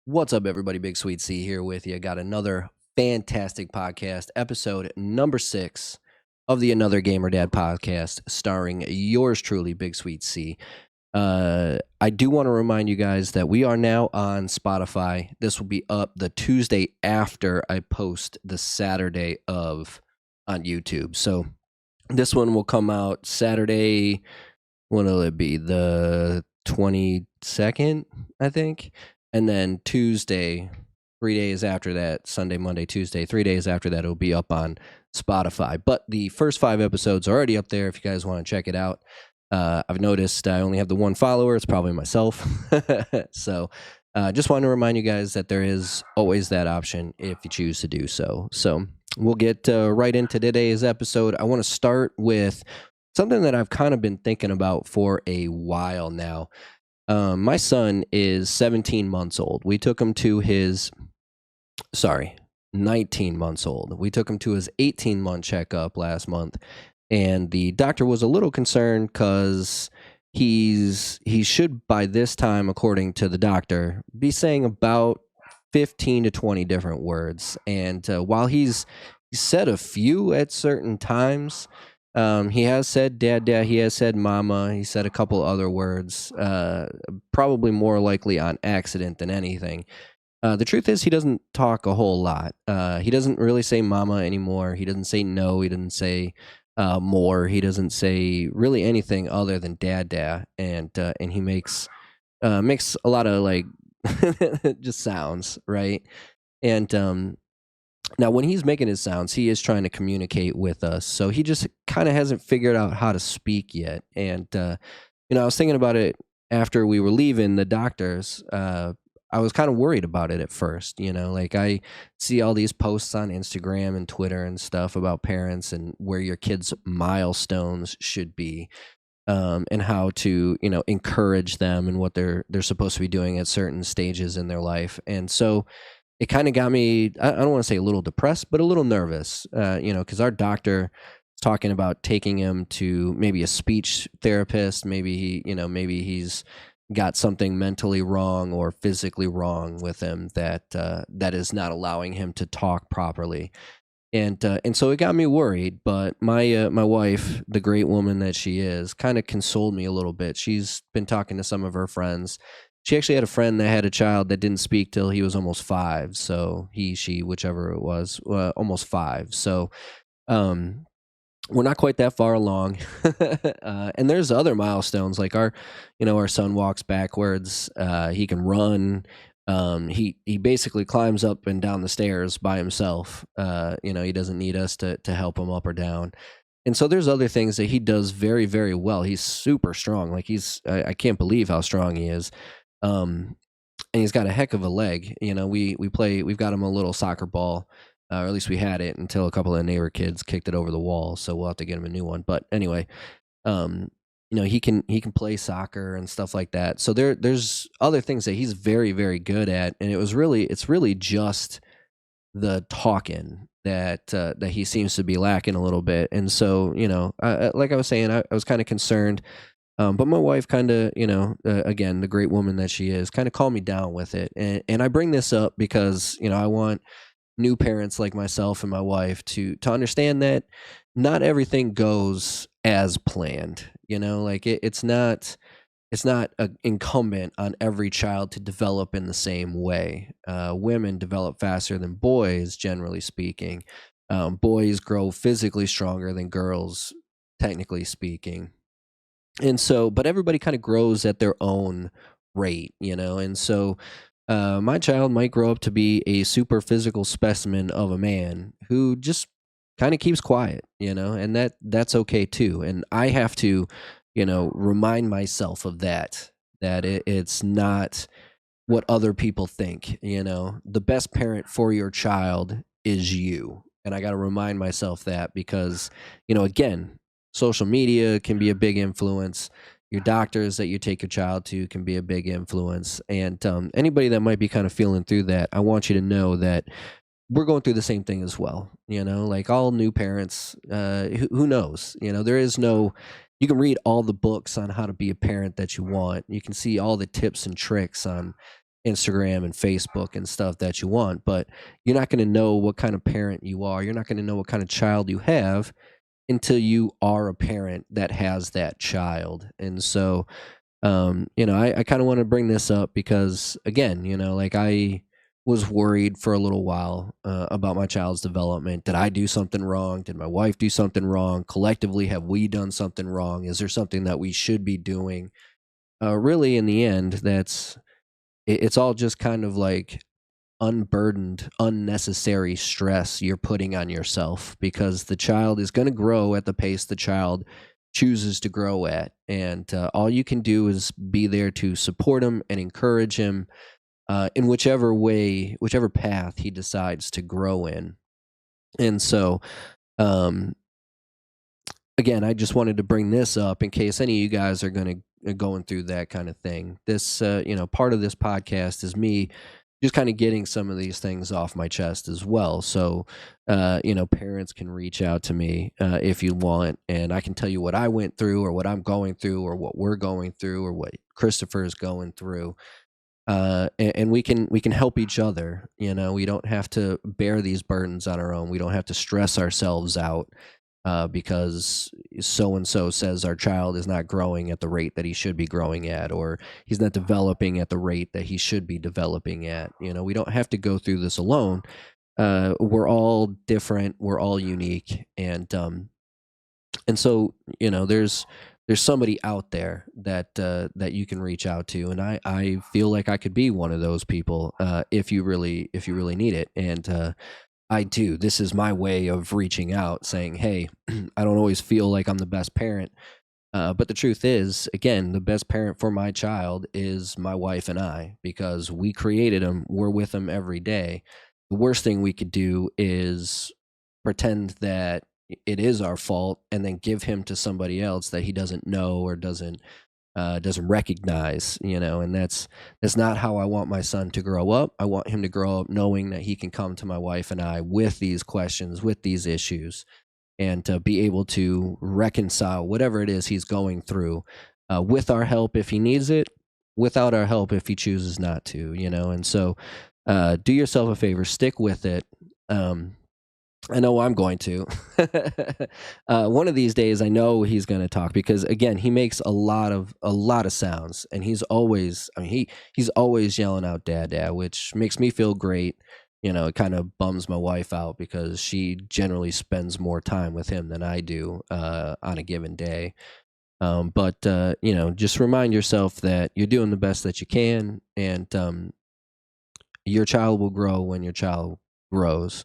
What's up, everybody? BigSweetC here with you. Got another fantastic podcast, episode number 6 of the Another Gamer Dad podcast, starring yours truly, BigSweetC. I do want to remind you guys that we are now on Spotify. This will be up the Tuesday after I post the Saturday of on YouTube. So this one will come out Saturday. When will it be? The 22nd, I think. And then Tuesday, 3 days after that, Sunday, Monday, Tuesday, 3 days after that, it'll be up on Spotify. But the first 5 episodes are already up there if you guys want to check it out. I've noticed I only have the one follower. It's probably myself. So just want to remind you guys that there is always that option if you choose to do so. So we'll get right into today's episode. I want to start with something that I've kind of been thinking about for a while now. My son is 17 months old. We took him to his, 19 months old. We took him to his 18-month checkup last month, and the doctor was a little concerned because he should, by this time, according to the doctor, be saying about 15 to 20 different words. And while he said a few at certain times, he has said dad, dad. He has said mama. He said a couple other words, probably more likely on accident than anything. The truth is, he doesn't talk a whole lot. He doesn't really say mama anymore. He doesn't say no. He doesn't say more. He doesn't say really anything other than dad, dad. And he makes a lot of like just sounds, right? And now, when he's making his sounds, he is trying to communicate with us. So he just kind of hasn't figured out how to speak yet. And, I was thinking about it after we were leaving the doctors. I was kind of worried about it at first. Like I see all these posts on Instagram and Twitter and stuff about parents and where your kids' milestones should be. And how to, encourage them and what they're supposed to be doing at certain stages in their life. And so it kind of got me, I don't want to say a little depressed, but a little nervous, because our doctor is talking about taking him to maybe a speech therapist. Maybe maybe he's got something mentally wrong or physically wrong with him that is not allowing him to talk properly. And so it got me worried. But my wife, the great woman that she is, kind of consoled me a little bit. She's been talking to some of her friends. She actually had a friend that had a child that didn't speak till he was almost 5. So she, whichever it was, almost 5. So we're not quite that far along. And there's other milestones like our son walks backwards. He can run. He basically climbs up and down the stairs by himself. He doesn't need us to help him up or down. And so there's other things that he does very, very well. He's super strong. Like I can't believe how strong he is. And he's got a heck of a leg. We've got him a little soccer ball, or at least we had it until a couple of neighbor kids kicked it over the wall. So we'll have to get him a new one. But anyway, he can play soccer and stuff like that. So there's other things that he's very, very good at. And it's really just the talking that he seems to be lacking a little bit. And so, like I was saying, I was kind of concerned. But my wife kind of, again, the great woman that she is, kind of calmed me down with it. And I bring this up because, I want new parents like myself and my wife to understand that not everything goes as planned. Like it's not incumbent on every child to develop in the same way. Women develop faster than boys, generally speaking. Boys grow physically stronger than girls, technically speaking. And so, but everybody kind of grows at their own rate, and so my child might grow up to be a super physical specimen of a man who just kind of keeps quiet, and that's okay too. And I have to, remind myself of that it's not what other people think. The best parent for your child is you. And I got to remind myself that because, again, social media can be a big influence. Your doctors that you take your child to can be a big influence. And anybody that might be kind of feeling through that, I want you to know that we're going through the same thing as well. Like all new parents, who knows? There is no, you can read all the books on how to be a parent that you want. You can see all the tips and tricks on Instagram and Facebook and stuff that you want, but you're not going to know what kind of parent you are. You're not going to know what kind of child you have until you are a parent that has that child. And so, I kind of want to bring this up because, again, like I was worried for a little while about my child's development. Did I do something wrong? Did my wife do something wrong? Collectively, have we done something wrong? Is there something that we should be doing? Really, in the end, it's all just kind of like unburdened, unnecessary stress you're putting on yourself because the child is going to grow at the pace the child chooses to grow at. And all you can do is be there to support him and encourage him in whichever way, whichever path he decides to grow in. And so, um, again, I just wanted to bring this up in case any of you guys are going through that kind of thing. This, part of this podcast is me just kind of getting some of these things off my chest as well. So, parents can reach out to me if you want, and I can tell you what I went through, or what I'm going through, or what we're going through, or what Christopher is going through. And we can help each other. We don't have to bear these burdens on our own. We don't have to stress ourselves out because so and so says our child is not growing at the rate that he should be growing at, or he's not developing at the rate that he should be developing at. We don't have to go through this alone. We're all different. We're all unique, and so there's somebody out there that you can reach out to, and I feel like I could be one of those people if you really need it. And I do. This is my way of reaching out, saying, "Hey, I don't always feel like I'm the best parent, but the truth is, again, the best parent for my child is my wife and I, because we created him. We're with him every day. The worst thing we could do is pretend that it is our fault and then give him to somebody else that he doesn't know or doesn't recognize, and that's not how I want my son to grow up. I want him to grow up knowing that he can come to my wife and I with these questions, with these issues, and to be able to reconcile whatever it is he's going through with our help if he needs it, without our help if he chooses not to, and so do yourself a favor, stick with it. I know I'm going to. One of these days, I know he's going to talk because, again, he makes a lot of sounds, and he's always yelling out "dad, dad," which makes me feel great. It kind of bums my wife out because she generally spends more time with him than I do on a given day. But just remind yourself that you're doing the best that you can, and your child will grow when your child grows.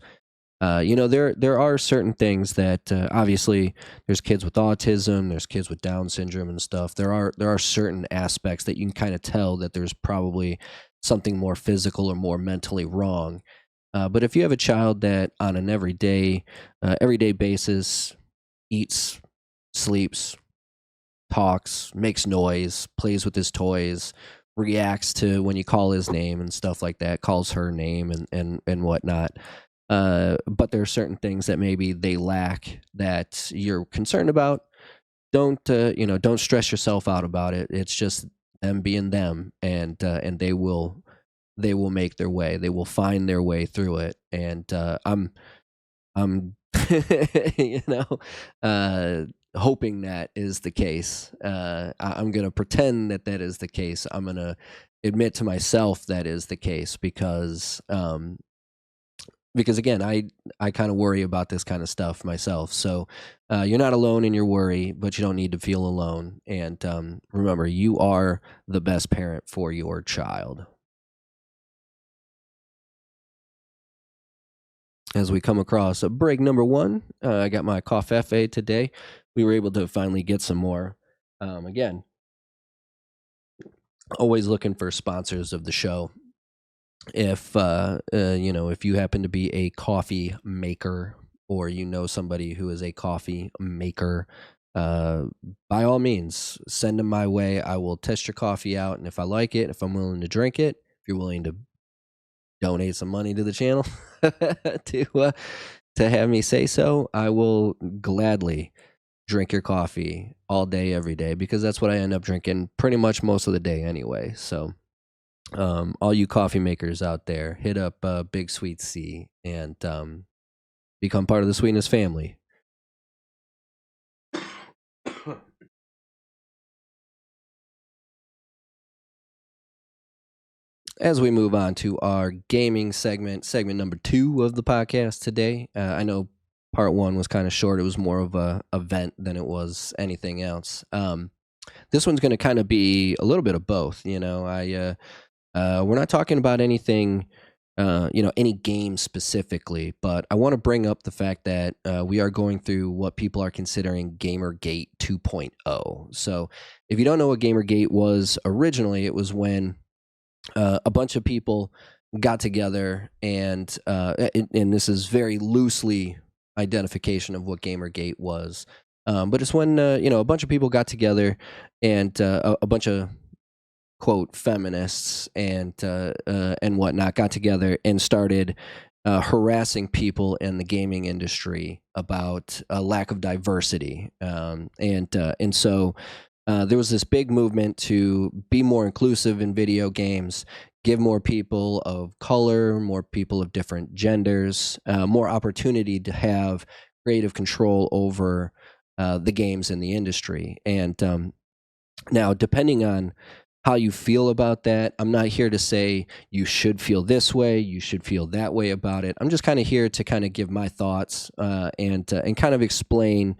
There are certain things that obviously there's kids with autism, there's kids with Down syndrome and stuff. There are certain aspects that you can kind of tell that there's probably something more physical or more mentally wrong. But if you have a child that on an everyday basis eats, sleeps, talks, makes noise, plays with his toys, reacts to when you call his name and stuff like that, calls her name and whatnot. But there are certain things that maybe they lack that you're concerned about. Don't stress yourself out about it. It's just them being them, and they will make their way. They will find their way through it. And I'm you know hoping that is the case. I'm gonna pretend that is the case. I'm gonna admit to myself that is the case because again, I kind of worry about this kind of stuff myself. So you're not alone in your worry, but you don't need to feel alone. And remember, you are the best parent for your child. As we come across break number one, I got my coffee today. We were able to finally get some more. Again, always looking for sponsors of the show. If you happen to be a coffee maker, or somebody who is a coffee maker, uh, by all means, send them my way. I will test your coffee out, and if I like it, if I'm willing to drink it, if you're willing to donate some money to the channel to have me say so, I will gladly drink your coffee all day, every day, because that's what I end up drinking pretty much most of the day anyway. So All you coffee makers out there, hit up BigSweetC and become part of the Sweetness family. As we move on to our gaming segment number 2 of the podcast today, I know part 1 was kind of short. It was more of a event than it was anything else. This one's going to kind of be a little bit of both. We're not talking about anything, any game specifically, but I want to bring up the fact that we are going through what people are considering Gamergate 2.0. So, if you don't know what Gamergate was originally, it was when a bunch of people got together, and this is very loosely identification of what Gamergate was. But it's when a bunch of people got together, and a bunch of quote feminists and whatnot got together and started harassing people in the gaming industry about a lack of diversity, and so there was this big movement to be more inclusive in video games, give more people of color, more people of different genders, more opportunity to have creative control over the games in the industry. And now, depending on how you feel about that, I'm not here to say you should feel this way, you should feel that way about it. I'm just kind of here to kind of give my thoughts and kind of explain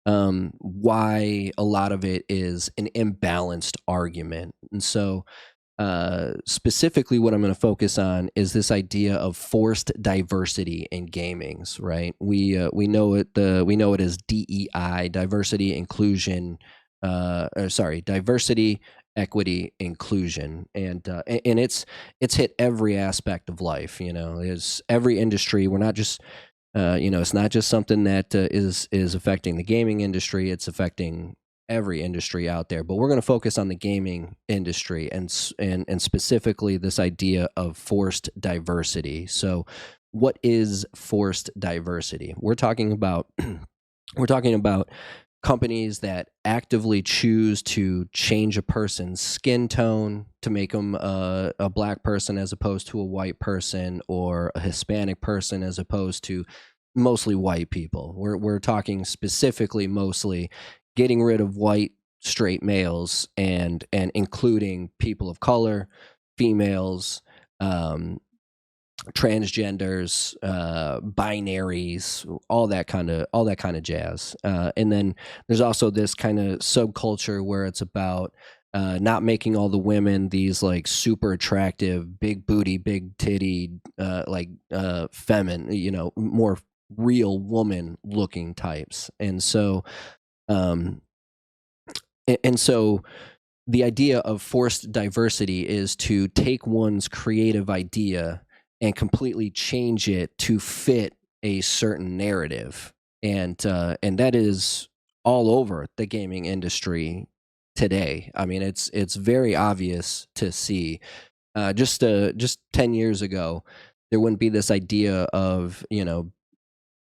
why a lot of it is an imbalanced argument. And so, specifically, what I'm going to focus on is this idea of forced diversity in gamings. Right? We know it as DEI, diversity, inclusion. Diversity, equity, inclusion, and it's hit every aspect of life. Is every industry. We're not just it's not just something that is affecting the gaming industry. It's affecting every industry out there. But we're going to focus on the gaming industry and specifically this idea of forced diversity. So, what is forced diversity? We're talking about we're talking about companies that actively choose to change a person's skin tone to make them a black person as opposed to a white person, or a Hispanic person as opposed to mostly white people. We're talking specifically mostly getting rid of white straight males and including people of color, females, um, transgenders, binaries, all that kind of jazz. And then there's also this kind of subculture where it's about not making all the women these like super attractive, big booty, big titty, feminine, more real woman looking types. Um, and so the idea of forced diversity is to take one's creative idea and completely change it to fit a certain narrative, and that is all over the gaming industry today. I mean, it's very obvious to see. Just 10 years ago, there wouldn't be this idea of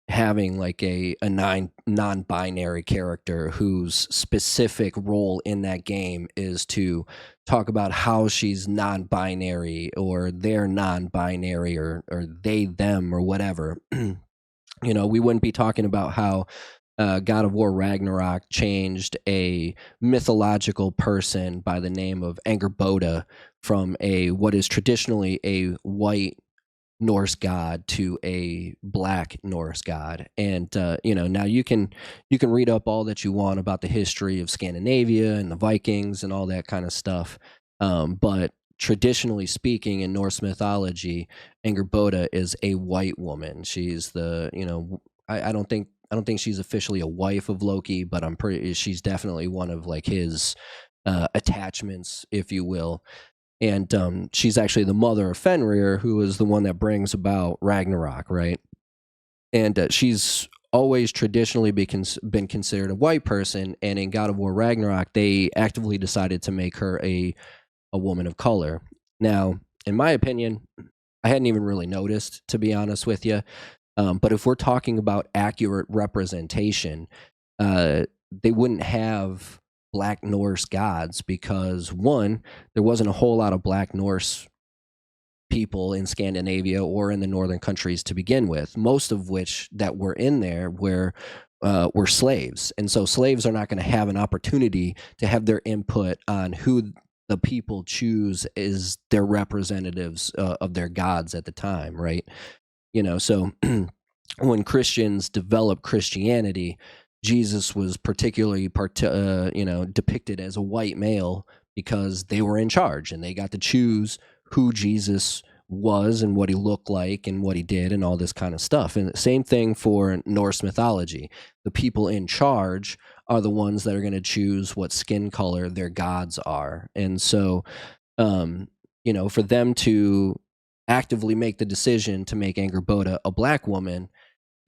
having like a non-binary character whose specific role in that game is to talk about how she's non-binary, or they're non-binary, or they them or whatever. We wouldn't be talking about how God of War Ragnarok changed a mythological person by the name of Angerboda from a what is traditionally a white Norse god to a black Norse god. And now you can read up all that you want about the history of Scandinavia and the Vikings and all that kind of stuff. But traditionally speaking, in Norse mythology, Angerboda is a white woman. She's I don't think she's officially a wife of Loki, but she's definitely one of like his attachments, if you will. And she's actually the mother of Fenrir, who is the one that brings about Ragnarok, right? And she's always traditionally been considered a white person, and in God of War Ragnarok, they actively decided to make her a woman of color. Now, in my opinion, I hadn't even really noticed, to be honest with you. But if we're talking about accurate representation, they wouldn't have Black Norse gods because, one, there wasn't a whole lot of Black Norse people in Scandinavia or in the northern countries to begin with, most of which that were in there were slaves. And so slaves are not going to have an opportunity to have their input on who the people choose is their representatives of their gods at the time, right? So when Christians developed Christianity, Jesus was particularly depicted as a white male because they were in charge and they got to choose who Jesus was and what he looked like and what he did and all this kind of stuff. And the same thing for Norse mythology. The people in charge are the ones that are going to choose what skin color their gods are. And so, for them to actively make the decision to make Angrboda a Black woman,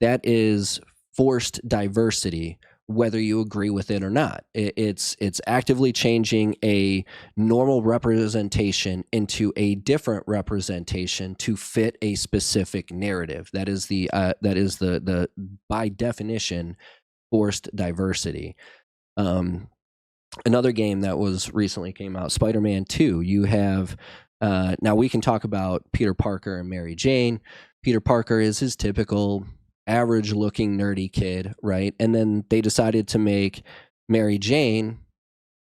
that is forced diversity, whether you agree with it or not. It's actively changing a normal representation into a different representation to fit a specific narrative. That is the by definition forced diversity. Another game that was recently came out, Spider-Man 2. You have now we can talk about Peter Parker and Mary Jane. Peter Parker is his typical average looking nerdy kid, right? And then they decided to make Mary Jane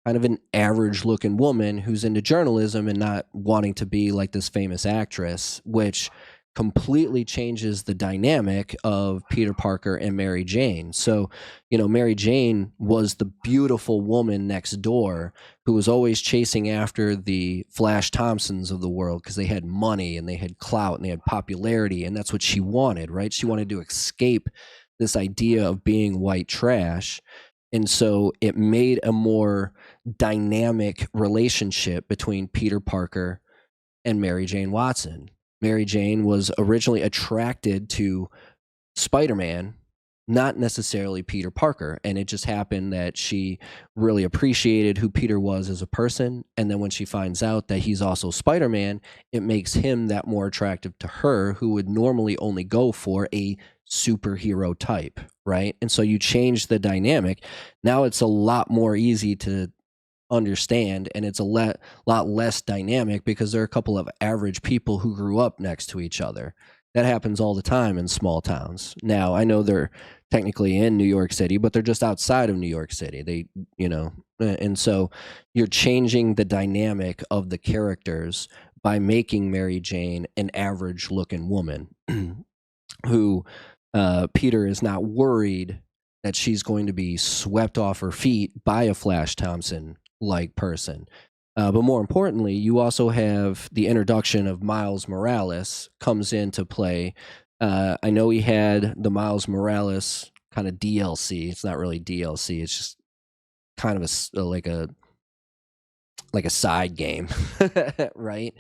kind of an average looking woman who's into journalism and not wanting to be like this famous actress, which completely changes the dynamic of Peter Parker and Mary Jane. So, Mary Jane was the beautiful woman next door who was always chasing after the Flash Thompsons of the world because they had money and they had clout and they had popularity, and that's what she wanted, right? She wanted to escape this idea of being white trash. And so it made a more dynamic relationship between Peter Parker and Mary Jane Watson. Mary Jane was originally attracted to Spider-Man, not necessarily Peter Parker. And it just happened that she really appreciated who Peter was as a person. And then when she finds out that he's also Spider-Man, it makes him that more attractive to her, who would normally only go for a superhero type, right? And so you change the dynamic. Now it's a lot more easy to understand, and it's a lot less dynamic because there are a couple of average people who grew up next to each other. That happens all the time in small towns. Now, I know they're technically in New York City, but they're just outside of New York City. And so you're changing the dynamic of the characters by making Mary Jane an average looking woman who Peter is not worried that she's going to be swept off her feet by a Flash Thompson like person. But more importantly, you also have the introduction of Miles Morales comes into play. I know he had the Miles Morales kind of DLC. It's not really DLC. It's just kind of like a side game, right?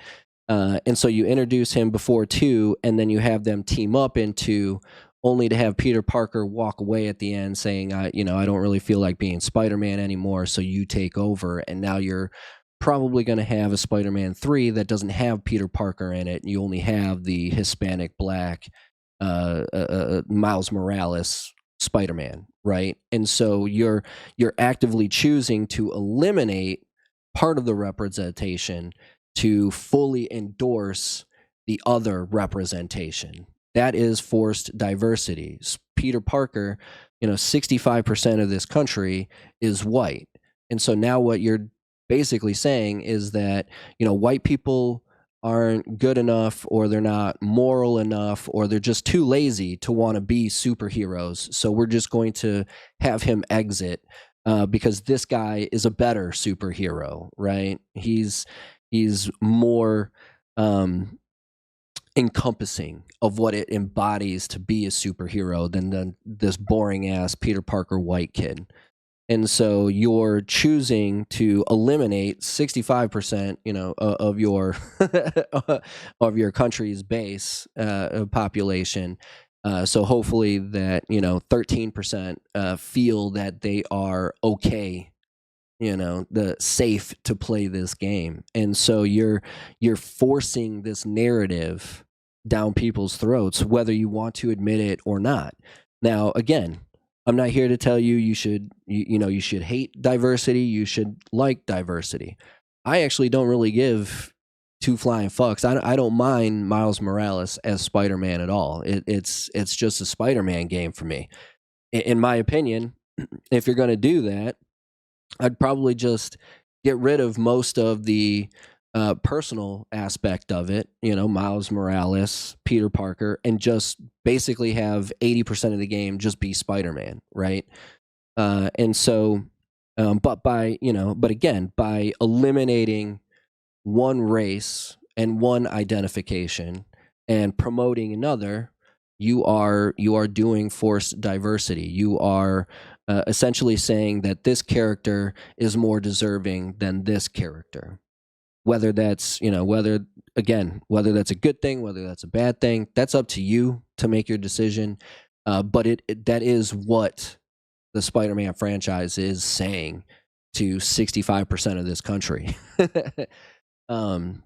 And so you introduce him before 2, and then you have them team up into only to have Peter Parker walk away at the end saying, I don't really feel like being Spider-Man anymore, so you take over. And now you're probably going to have a Spider-Man 3 that doesn't have Peter Parker in it. You only have the Hispanic Black Miles Morales Spider-Man, right? And so you're actively choosing to eliminate part of the representation to fully endorse the other representation. That is forced diversity. Peter Parker, 65% of this country is white. And so now what you're basically saying is that, white people aren't good enough, or they're not moral enough, or they're just too lazy to want to be superheroes. So we're just going to have him exit because this guy is a better superhero, right? He's more encompassing of what it embodies to be a superhero than this boring ass Peter Parker white kid. And so you're choosing to eliminate 65%, of your of your country's base population. So hopefully that 13% feel that they are okay, the safe to play this game. And so you're forcing this narrative down people's throats, whether you want to admit it or not. Now, again, I'm not here to tell you you should hate diversity, you should like diversity. I actually don't really give two flying fucks. I don't mind Miles Morales as Spider-Man at all. It's just a Spider-Man game for me. In my opinion, if you're going to do that, I'd probably just get rid of most of the personal aspect of it, Miles Morales, Peter Parker, and just basically have 80% of the game just be Spider Man, right? And so, but again, by eliminating one race and one identification and promoting another, you are doing forced diversity. You are essentially saying that this character is more deserving than this character. Whether that's whether that's a good thing, whether that's a bad thing, that's up to you to make your decision. But that is what the Spider-Man franchise is saying to 65% of this country. um,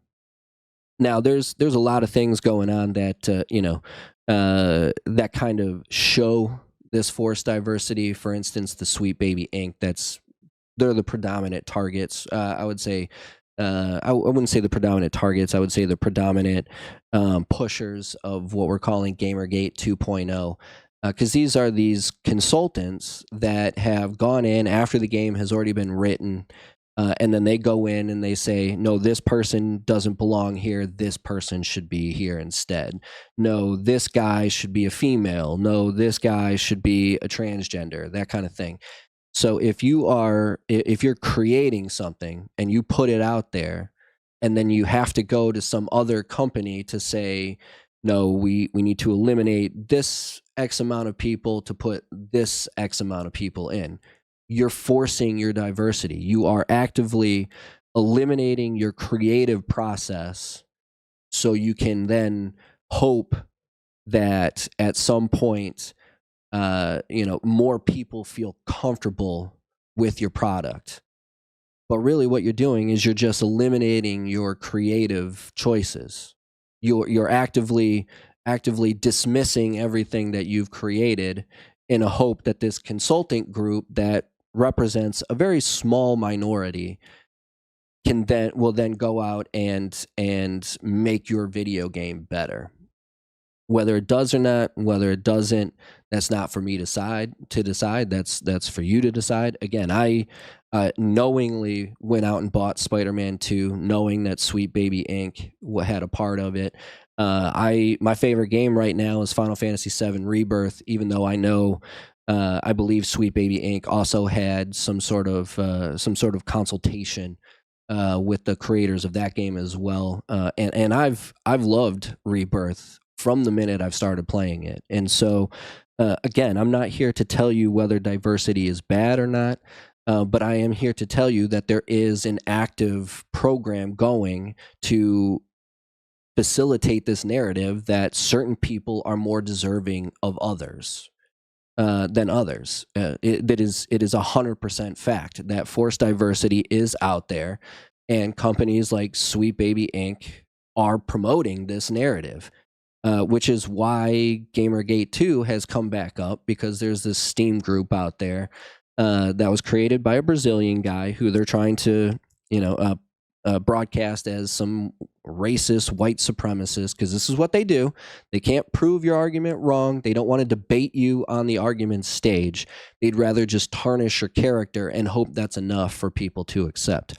Now there's a lot of things going on that that kind of show this forced diversity. For instance, the Sweet Baby Inc. They're the predominant targets. I would say I wouldn't say the predominant targets. I would say the predominant pushers of what we're calling Gamergate 2.0. Because these are these consultants that have gone in after the game has already been written, and then they go in and they say, no, this person doesn't belong here. This person should be here instead. No, this guy should be a female. No, this guy should be a transgender, that kind of thing. So if you're creating something and you put it out there, and then you have to go to some other company to say, no, we need to eliminate this X amount of people to put this X amount of people in, you're forcing your diversity. You are actively eliminating your creative process so you can then hope that at some point more people feel comfortable with your product. But really what you're doing is you're just eliminating your creative choices. You're actively dismissing everything that you've created in a hope that this consultant group that represents a very small minority will then go out and make your video game better. Whether it does or not, whether it doesn't, that's not for me to decide. That's for you to decide. Again, I knowingly went out and bought Spider-Man 2, knowing that Sweet Baby Inc. had a part of it. My favorite game right now is Final Fantasy VII Rebirth, even though I believe Sweet Baby Inc. also had some sort of consultation with the creators of that game as well. And I've loved Rebirth from the minute I've started playing it. And so, again, I'm not here to tell you whether diversity is bad or not, but I am here to tell you that there is an active program going to facilitate this narrative that certain people are more deserving of others than others. It is 100% fact that forced diversity is out there, and companies like Sweet Baby Inc. are promoting this narrative. Which is why Gamergate 2 has come back up, because there's this Steam group out there that was created by a Brazilian guy who they're trying to, broadcast as some racist white supremacist, because this is what they do. They can't prove your argument wrong. They don't want to debate you on the argument stage. They'd rather just tarnish your character and hope that's enough for people to accept.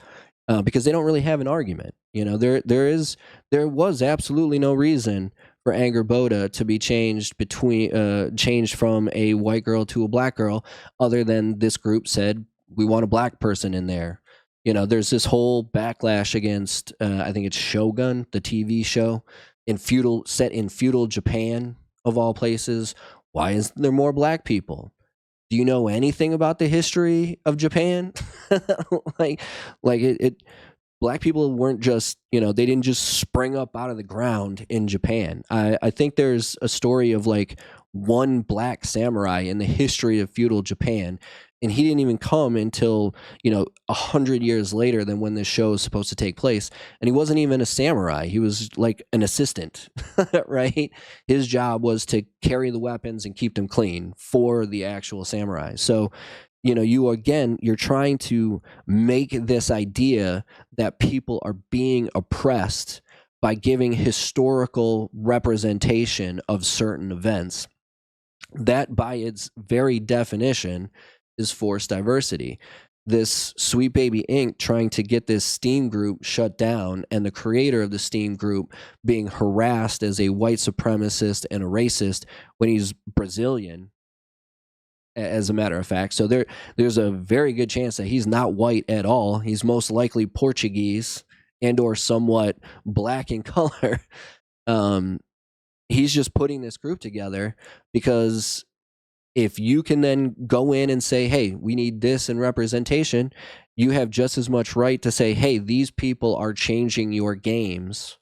Because they don't really have an argument. There was absolutely no reason for Anger Boda to be changed from a white girl to a black girl, other than this group said, we want a black person in there. There's this whole backlash against, I think it's Shogun, the TV show, set in feudal Japan, of all places. Why isn't there more black people? Do you know anything about the history of Japan? Black people weren't just, they didn't just spring up out of the ground in Japan. I think there's a story of like one black samurai in the history of feudal Japan, and he didn't even come until 100 years later than when this show is supposed to take place. And he wasn't even a samurai; he was like an assistant, right? His job was to carry the weapons and keep them clean for the actual samurai. So you're trying to make this idea that people are being oppressed by giving historical representation of certain events. That, by its very definition, is forced diversity. This Sweet Baby Inc. trying to get this Steam group shut down, and the creator of the Steam group being harassed as a white supremacist and a racist when he's Brazilian, as a matter of fact. So there's a very good chance that he's not white at all. He's most likely Portuguese and or somewhat black in color. Um, he's just putting this group together because if you can then go in and say, hey, we need this in representation, you have just as much right to say, hey, these people are changing your games.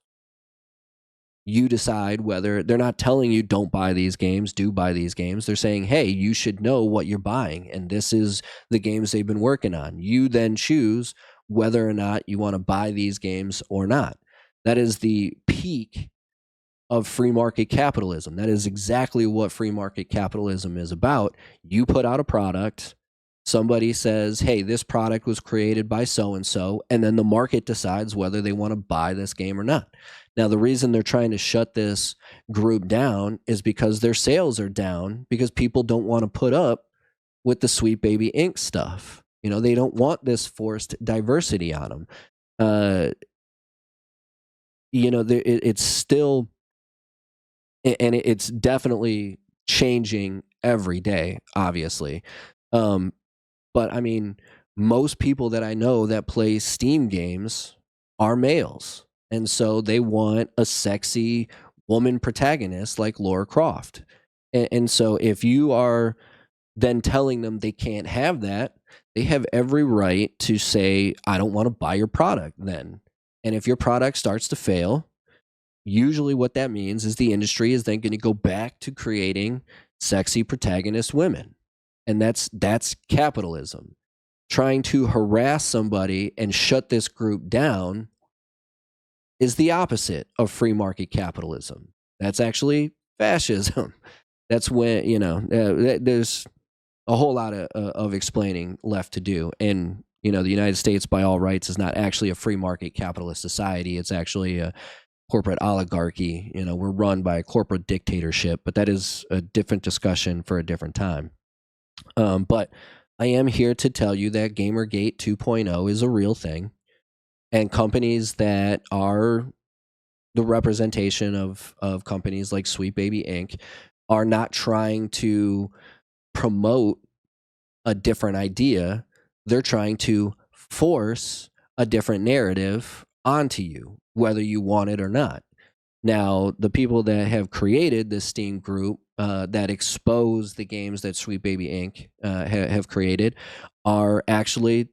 You decide whether they're not telling you don't buy these games, do buy these games. They're saying, hey, you should know what you're buying. And this is the games they've been working on. You then choose whether or not you want to buy these games or not. That is the peak of free market capitalism. That is exactly what free market capitalism is about. You put out a product, somebody says, hey, this product was created by so and so, and then the market decides whether they want to buy this game or not. Now, the reason they're trying to shut this group down is because their sales are down because people don't want to put up with the Sweet Baby Inc. stuff. They don't want this forced diversity on them. It's still, and it's definitely changing every day, obviously. But I mean, most people that I know that play Steam games are males. And so they want a sexy woman protagonist like Lara Croft. And so if you are then telling them they can't have that, they have every right to say, I don't want to buy your product then. And if your product starts to fail, usually what that means is the industry is then going to go back to creating sexy protagonist women. And that's capitalism. Trying to harass somebody and shut this group down is the opposite of free market capitalism. That's actually fascism. That's when, there's a whole lot of explaining left to do. And, the United States, by all rights, is not actually a free market capitalist society. It's actually a corporate oligarchy. We're run by a corporate dictatorship, but that is a different discussion for a different time. But I am here to tell you that Gamergate 2.0 is a real thing, and companies that are the representation of companies like Sweet Baby Inc. are not trying to promote a different idea. They're trying to force a different narrative onto you, whether you want it or not. Now, the people that have created this Steam group that expose the games that Sweet Baby Inc. Have created are actually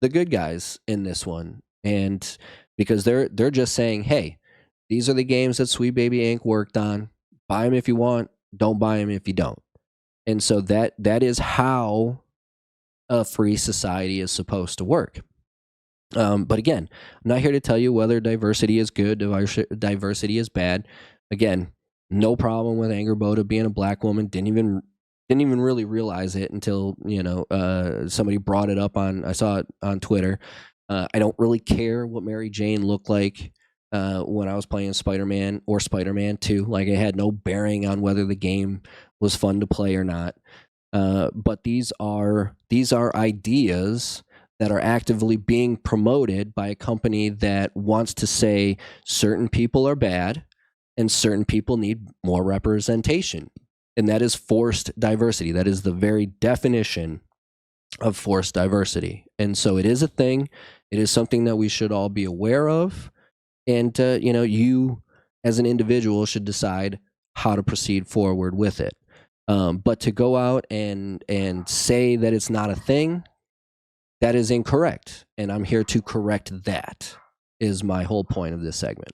the good guys in this one, and because they're just saying, hey, these are the games that Sweet Baby Inc. worked on. Buy them if you want. Don't buy them if you don't. And so that is how a free society is supposed to work. But again, I'm not here to tell you whether diversity is good, diversity is bad. Again, no problem with Anger Boda being a black woman. Didn't even really realize it until somebody brought it up I saw it on Twitter. I don't really care what Mary Jane looked like when I was playing Spider-Man or Spider-Man 2. Like, it had no bearing on whether the game was fun to play or not. But these are ideas that are actively being promoted by a company that wants to say certain people are bad and certain people need more representation. And that is forced diversity. That is the very definition of forced diversity. And so it is a thing. It is something that we should all be aware of. And, you as an individual should decide how to proceed forward with it. But to go out and say that it's not a thing, that is incorrect, and I'm here to correct that, is my whole point of this segment.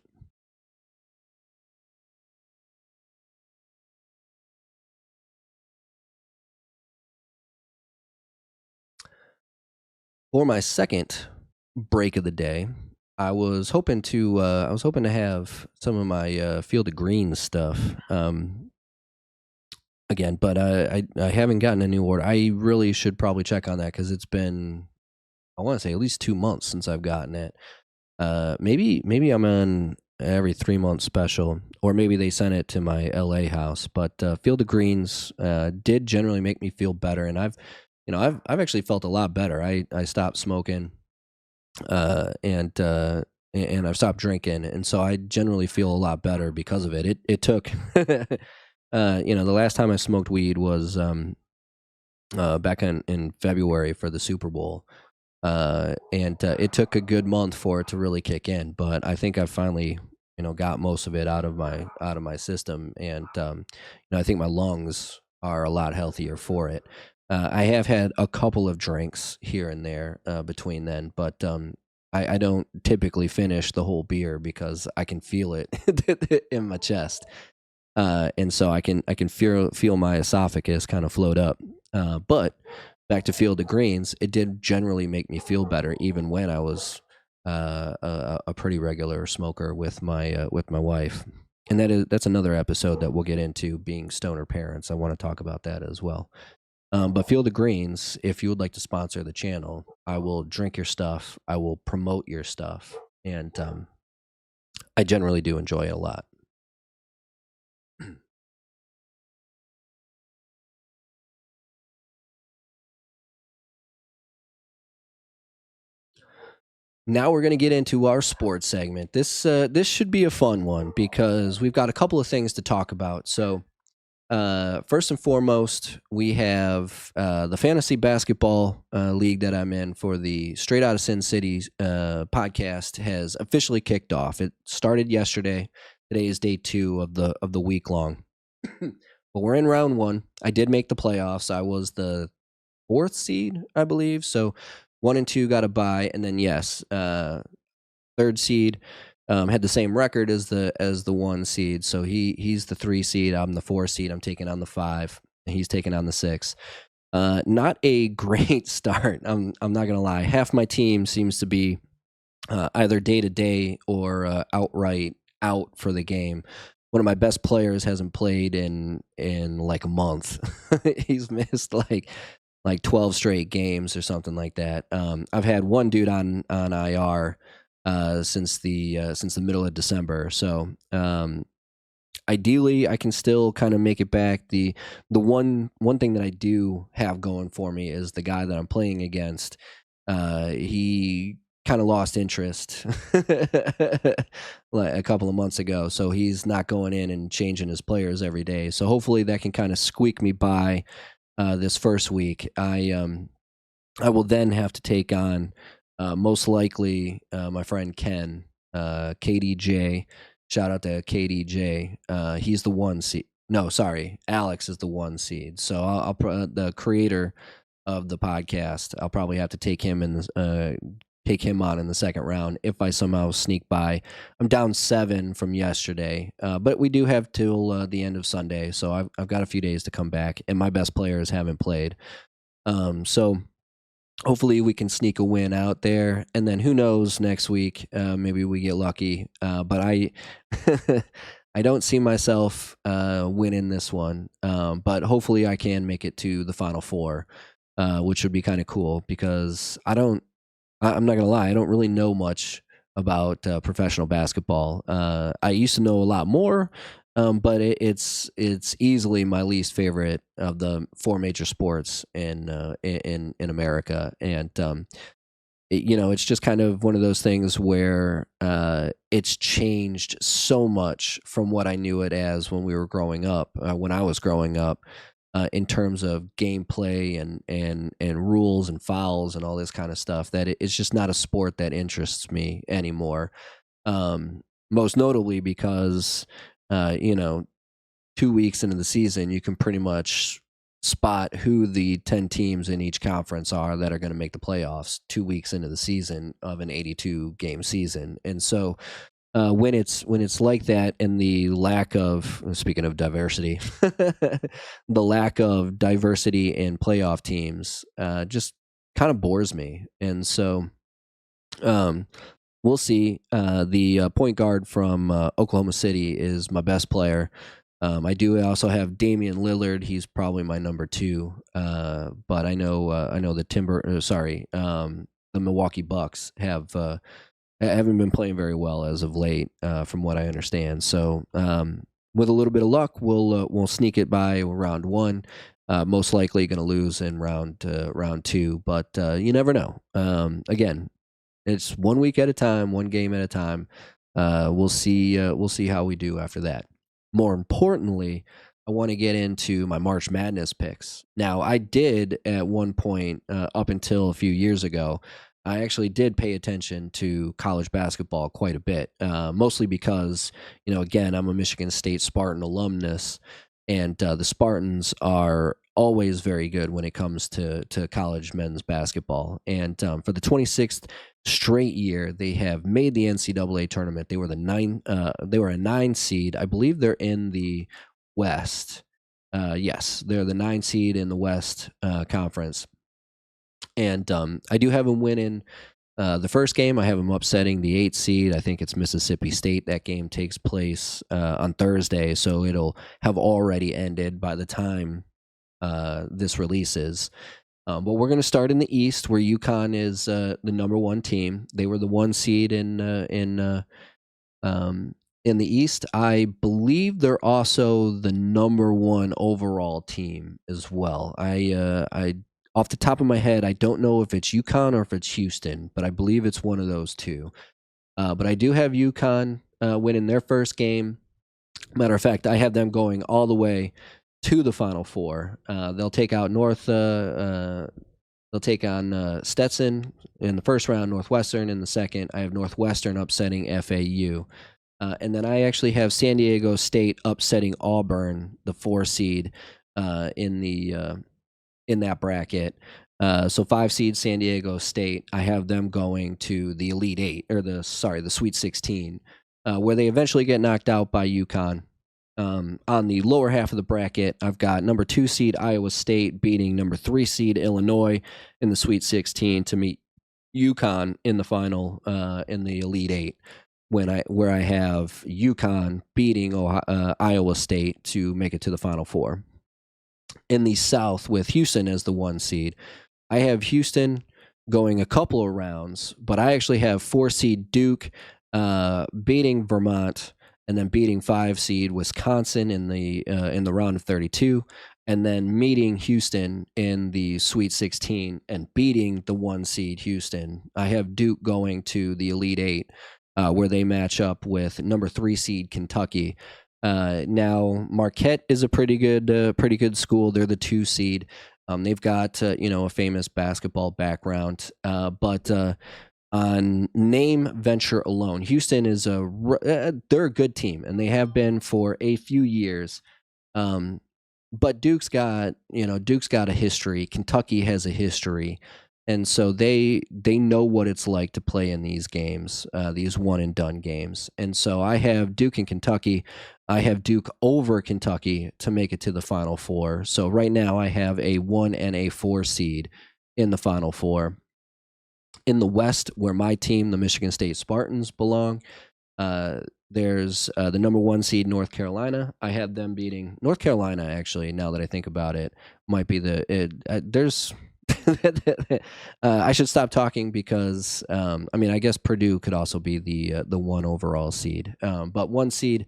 For my second break of the day, I was hoping to have some of my Field of Greens stuff again, but I haven't gotten a new order. I really should probably check on that because it's been, I want to say, at least 2 months since I've gotten it. Maybe I'm on every 3 month special, or maybe they sent it to my LA house. But Field of Greens did generally make me feel better, and I've actually felt a lot better. I stopped smoking, uh, and uh, and I've stopped drinking, and so I generally feel a lot better because of it. It took, the last time I smoked weed was back in February for the Super Bowl, and it took a good month for it to really kick in. But I think I've finally, got most of it out of my system, and I think my lungs are a lot healthier for it. I have had a couple of drinks here and there between then, but I don't typically finish the whole beer because I can feel it in my chest, and so I can feel my esophagus kind of float up. But back to Field of Greens, it did generally make me feel better, even when I was a pretty regular smoker with my wife. And that's another episode that we'll get into, being stoner parents. I want to talk about that as well. But Field of Greens, if you would like to sponsor the channel, I will drink your stuff. I will promote your stuff, and I generally do enjoy it a lot. Now we're going to get into our sports segment. This should be a fun one because we've got a couple of things to talk about. So, first and foremost, we have the fantasy basketball league that I'm in for the Straight Outta Sin City podcast has officially kicked off. It started yesterday. Today is day 2 of the week long. But we're in round 1. I did make the playoffs. I was the 4th seed, I believe. So 1 and 2 got a bye, and then yes, 3rd seed had the same record as the 1 seed. So he's the 3 seed. I'm the 4 seed. I'm taking on the 5, and he's taking on the 6. Not a great start. I'm not gonna lie. Half my team seems to be either day to day or outright out for the game. One of my best players hasn't played in like a month. He's missed like 12 straight games or something like that. I've had one dude on IR since the middle of December. So ideally, I can still kind of make it back. The one thing that I do have going for me is the guy that I'm playing against. He kind of lost interest like a couple of months ago, so he's not going in and changing his players every day. So hopefully that can kind of squeak me by this first week. I will then have to take on most likely my friend Ken, KDJ. Shout out to KDJ. He's the 1 seed. No, sorry, Alex is the 1 seed. So the creator of the podcast. I'll probably have to take him on in the second round if I somehow sneak by. I'm down 7 from yesterday, but we do have till the end of Sunday, so I've got a few days to come back, and my best players haven't played. So hopefully we can sneak a win out there, and then who knows, next week maybe we get lucky. But I I don't see myself winning this one, but hopefully I can make it to the final 4, which would be kind of cool because I'm not gonna lie, I don't really know much about professional basketball. I used to know a lot more, but it's easily my least favorite of the 4 major sports in America, and it's just kind of one of those things where it's changed so much from what I knew it as when we were growing up, when I was growing up, in terms of gameplay and rules and fouls and all this kind of stuff, that it's just not a sport that interests me anymore. Most notably because, uh, you know, 2 weeks into the season, you can pretty much spot who the 10 teams in each conference are that are going to make the playoffs 2 weeks into the season of an 82 game season. And so when it's like that, and the lack of, speaking of diversity, the lack of diversity in playoff teams just kind of bores me. And so um, we'll see. The point guard from Oklahoma City is my best player. I do also have Damian Lillard. He's probably my number two. But I know the Milwaukee Bucks haven't been playing very well as of late, from what I understand. So with a little bit of luck, we'll sneak it by round one. Most likely going to lose in round two, but you never know. Again, it's 1 week at a time, one game at a time. We'll see. We'll see how we do after that. More importantly, I want to get into my March Madness picks. Now, I did at one point, up until a few years ago, I actually did pay attention to college basketball quite a bit, mostly because, again, I'm a Michigan State Spartan alumnus, and the Spartans are always very good when it comes to college men's basketball. And for the 26th straight year, they have made the NCAA tournament. They were They were a 9 seed. I believe they're in the West. Yes, they're the 9 seed in the West Conference. And I do have them winning the first game. I have them upsetting the 8 seed. I think it's Mississippi State. That game takes place on Thursday, so it'll have already ended by the time this releases. But we're going to start in the East, where UConn is the number one team. They were the 1 seed in the East. I believe they're also the number 1 overall team as well. I off the top of my head, I don't know if it's UConn or if it's Houston, but I believe it's one of those two. But I do have UConn winning their first game. Matter of fact, I have them going all the way to the Final Four. They'll take out they'll take on Stetson in the first round, Northwestern in the second. I have Northwestern upsetting FAU. And then I actually have San Diego State upsetting Auburn, the 4 seed, in that bracket. So 5 seed San Diego State, I have them going to the Elite Eight, or the Sweet 16, where they eventually get knocked out by UConn. On the lower half of the bracket, I've got number 2 seed Iowa State beating number 3 seed Illinois in the Sweet 16 to meet UConn in the final, in the Elite Eight, where I have UConn beating Iowa State to make it to the Final Four. In the South, with Houston as the 1 seed, I have Houston going a couple of rounds, but I actually have 4 seed Duke beating Vermont and then beating 5 seed Wisconsin in the round of 32, and then meeting Houston in the Sweet 16 and beating the 1 seed Houston. I have Duke going to the Elite Eight, where they match up with number 3 seed Kentucky. Now Marquette is a pretty good school. They're the 2 seed. They've got a famous basketball background, but on name venture alone, Houston is they're a good team, and they have been for a few years. But Duke's got a history. Kentucky has a history. And so they know what it's like to play in these games, these one and done games. And so I have Duke and Kentucky. I have Duke over Kentucky to make it to the Final Four. So right now I have a 1 and a 4 seed in the Final Four. In the West, where my team, the Michigan State Spartans, belong, there's the number 1 seed North Carolina. I have them beating North Carolina. Actually, now that I think about it, might be there's. I should stop talking because I guess Purdue could also be the 1 overall seed. But 1 seed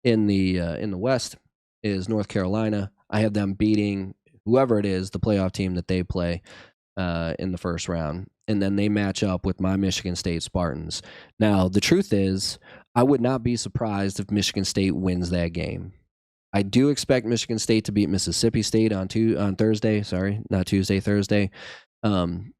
in the West is North Carolina. I have them beating whoever it is, the playoff team that they play in the first round, and then they match up with my Michigan State Spartans. Now, the truth is, I would not be surprised if Michigan State wins that game. I do expect Michigan State to beat Mississippi State on Thursday. Sorry, not Tuesday, Thursday. And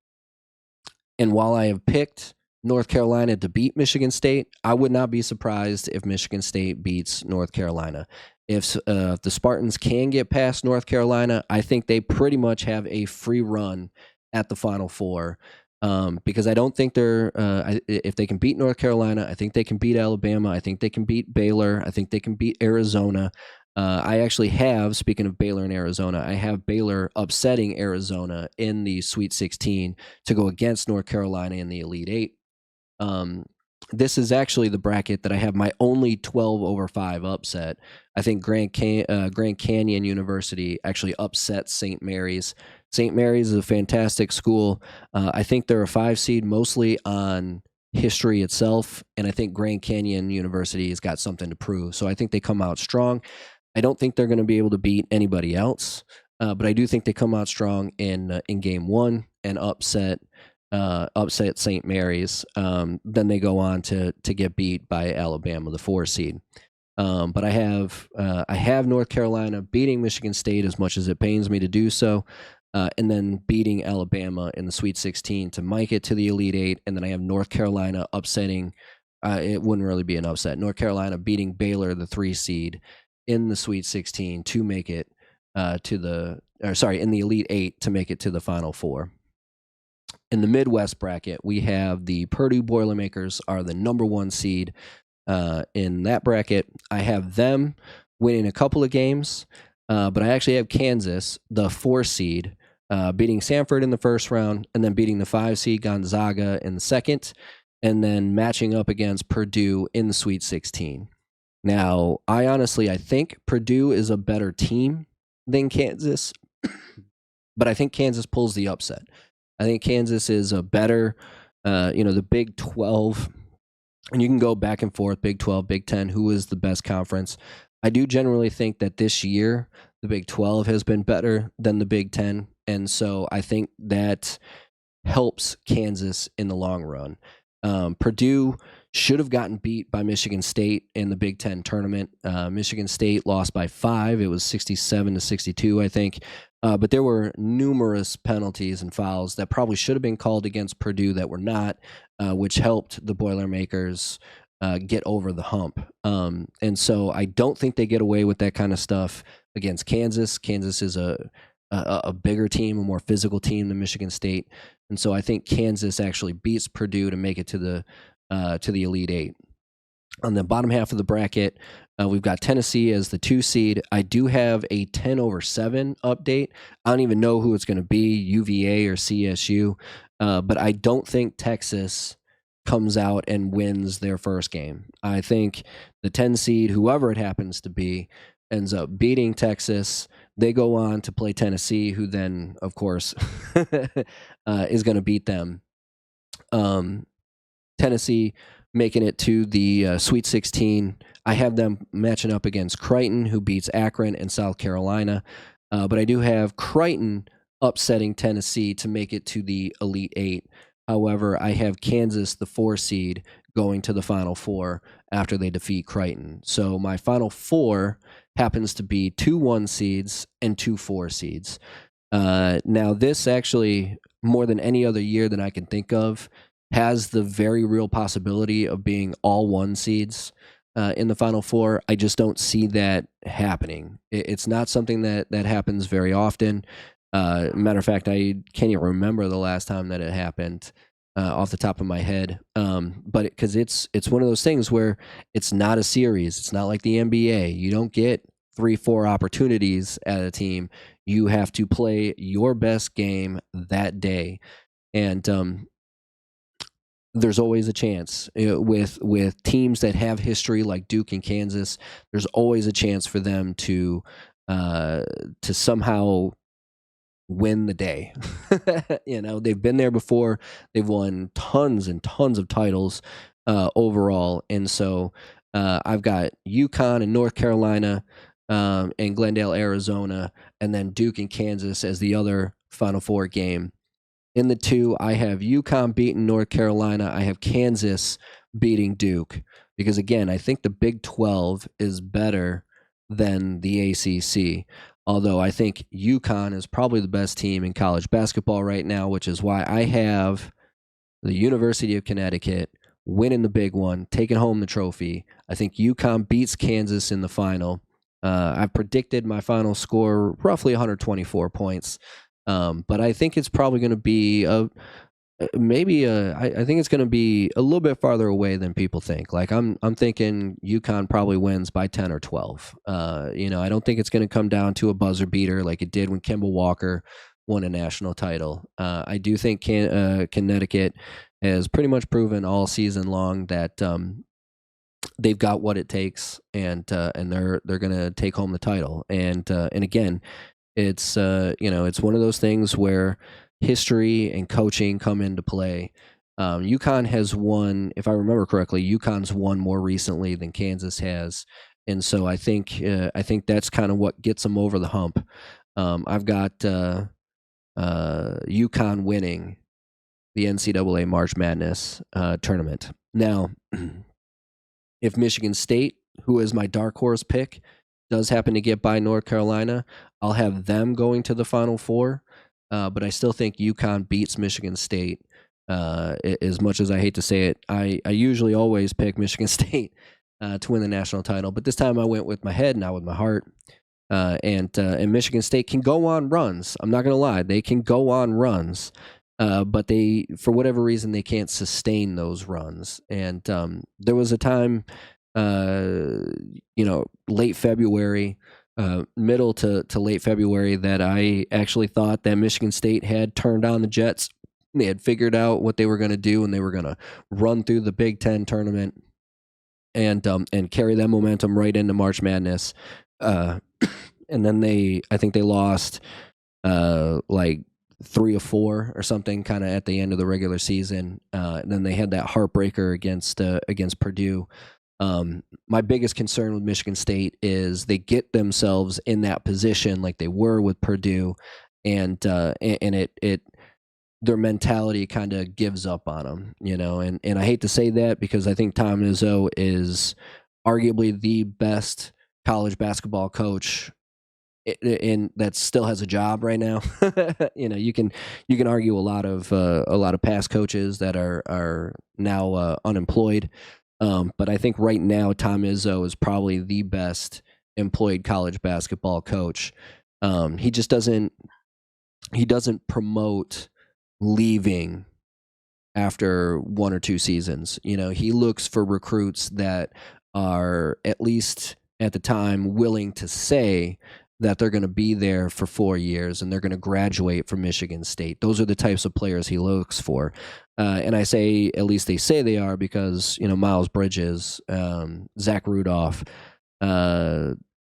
while I have picked North Carolina to beat Michigan State, I would not be surprised if Michigan State beats North Carolina. If the Spartans can get past North Carolina, I think they pretty much have a free run at the Final Four. Because I don't think if they can beat North Carolina, I think they can beat Alabama. I think they can beat Baylor. I think they can beat Arizona. I actually have, speaking of Baylor and Arizona, I have Baylor upsetting Arizona in the Sweet 16 to go against North Carolina in the Elite Eight. Um, this is actually the bracket that I have my only 12 over 5 upset. I think Grand Canyon University actually upset St. Mary's. St. Mary's is a fantastic school. I think they're a 5 seed mostly on history itself, and I think Grand Canyon University has got something to prove. So I think they come out strong. I don't think they're going to be able to beat anybody else, but I do think they come out strong in game one and upset St. Mary's. Then they go on to get beat by Alabama, the 4 seed. But I have North Carolina beating Michigan State as much as it pains me to do so, and then beating Alabama in the Sweet 16 to make it to the Elite Eight. And then I have North Carolina upsetting. It wouldn't really be an upset. North Carolina beating Baylor, the 3 seed, in the Sweet 16 to make it in the Elite Eight to make it to the Final Four. In the Midwest bracket, we have the Purdue Boilermakers are the number 1 seed in that bracket. I have them winning a couple of games, but I actually have Kansas, the 4 seed, beating Samford in the first round, and then beating the 5 seed Gonzaga in the second, and then matching up against Purdue in the Sweet 16. Now, I think Purdue is a better team than Kansas, but I think Kansas pulls the upset. I think Kansas is a better, the Big 12, and you can go back and forth, Big 12, Big 10, who is the best conference. I do generally think that this year the Big 12 has been better than the Big 10, and so I think that helps Kansas in the long run. Purdue should have gotten beat by Michigan State in the Big Ten tournament. Michigan State lost by 5. It was 67-62, I think. But there were numerous penalties and fouls that probably should have been called against Purdue that were not, which helped the Boilermakers get over the hump. And so I don't think they get away with that kind of stuff against Kansas. Kansas is a bigger team, a more physical team than Michigan State. And so I think Kansas actually beats Purdue to make it to the Elite Eight. On the bottom half of the bracket, we've got Tennessee as the 2 seed. I do have a 10 over 7 update. I don't even know who it's going to be, UVA or CSU, but I don't think Texas comes out and wins their first game. I think the 10 seed, whoever it happens to be, ends up beating Texas. They go on to play Tennessee, who then, of course, is going to beat them. Tennessee making it to the Sweet 16. I have them matching up against Creighton, who beats Akron and South Carolina. But I do have Creighton upsetting Tennessee to make it to the Elite Eight. However, I have Kansas, the 4 seed, going to the Final Four after they defeat Creighton. So my Final Four happens to be 2 1 seeds and 2 4 seeds. Now, this actually, more than any other year that I can think of, has the very real possibility of being all 1 seeds in the Final Four. I just don't see that happening. It's not something that happens very often. Matter of fact, I can't even remember the last time that it happened off the top of my head. But because it's one of those things where it's not a series. It's not like the NBA. You don't get 3-4 opportunities at a team. You have to play your best game that day. And there's always a chance with teams that have history like Duke and Kansas. There's always a chance for them to somehow win the day. They've been there before. They've won tons and tons of titles overall, and so I've got UConn and North Carolina and Glendale, Arizona, and then Duke and Kansas as the other Final Four game. In the 2, I have UConn beating North Carolina. I have Kansas beating Duke because, again, I think the Big 12 is better than the ACC. Although I think UConn is probably the best team in college basketball right now, which is why I have the University of Connecticut winning the big one, taking home the trophy. I think UConn beats Kansas in the final. I've predicted my final score roughly 124 points. But I think it's probably going to be maybe I think it's going to be a little bit farther away than people think. Like I'm thinking UConn probably wins by 10 or 12. I don't think it's going to come down to a buzzer beater like it did when Kemba Walker won a national title. I do think Connecticut has pretty much proven all season long that they've got what it takes, and they're going to take home the title. And again, it's one of those things where history and coaching come into play. UConn has won, if I remember correctly, UConn's won more recently than Kansas has, and so I think that's kind of what gets them over the hump. I've got UConn winning the NCAA March Madness tournament. Now, if Michigan State, who is my dark horse pick, does happen to get by North Carolina, I'll have them going to the Final Four. But I still think UConn beats Michigan State. As much as I hate to say it, I usually always pick Michigan State to win the national title. But this time I went with my head, not with my heart. And Michigan State can go on runs. I'm not going to lie. They can go on runs. But they, for whatever reason, they can't sustain those runs. And there was a time, late February, middle to late February, that I actually thought that Michigan State had turned on the Jets. They had figured out what they were going to do, and they were going to run through the Big Ten tournament and carry that momentum right into March Madness. And then I think they lost like 3 or 4 or something, kind of at the end of the regular season. And then they had that heartbreaker against Purdue. My biggest concern with Michigan State is they get themselves in that position like they were with Purdue, and it their mentality kind of gives up on them, and I hate to say that because I think Tom Izzo is arguably the best college basketball coach in that still has a job right now. You can argue a lot of past coaches that are now unemployed, but I think right now Tom Izzo is probably the best employed college basketball coach. He just doesn't promote leaving after 1 or 2 seasons. He looks for recruits that are at least at the time willing to say that they're going to be there for 4 years and they're going to graduate from Michigan State. Those are the types of players he looks for. And I say, at least they say they are, because, Miles Bridges, Zach Rudolph,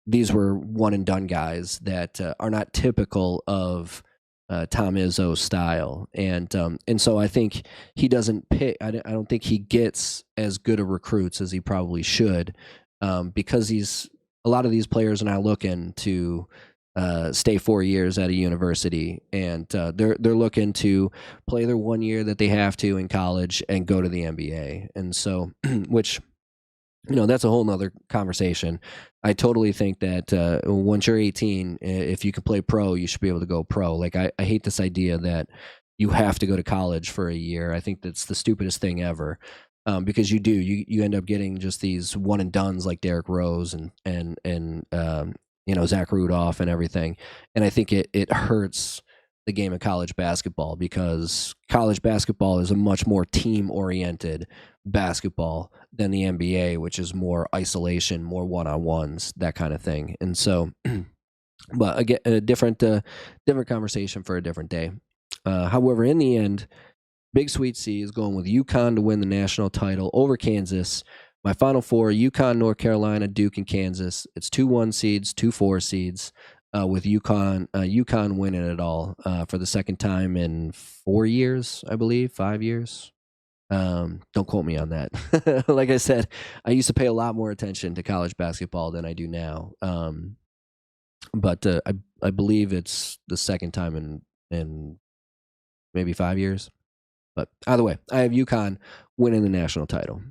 these were one and done guys that are not typical of Tom Izzo's style. And so I think he doesn't pick, I don't think he gets as good of recruits as he probably should, because a lot of these players are now looking to stay 4 years at a university, and they're looking to play their 1 year that they have to in college and go to the NBA. And so, which, that's a whole nother conversation. I totally think that once you're 18, if you can play pro, you should be able to go pro. Like, I hate this idea that you have to go to college for a year. I think that's the stupidest thing ever. Because you end up getting just these one and dones like Derrick Rose and Zach Rudolph and everything, and I think it hurts the game of college basketball, because college basketball is a much more team oriented basketball than the NBA, which is more isolation, more one on ones, that kind of thing. And so, but again, a different conversation for a different day. However, in the end, BigSweetC is going with UConn to win the national title over Kansas. My final 4: UConn, North Carolina, Duke, and Kansas. It's 2 1 seeds, 2 4 seeds, with UConn winning it all for the second time in 4 years, I believe, 5 years. Don't quote me on that. Like I said, I used to pay a lot more attention to college basketball than I do now. But I believe it's the second time in maybe 5 years. But either way, I have UConn winning the national title.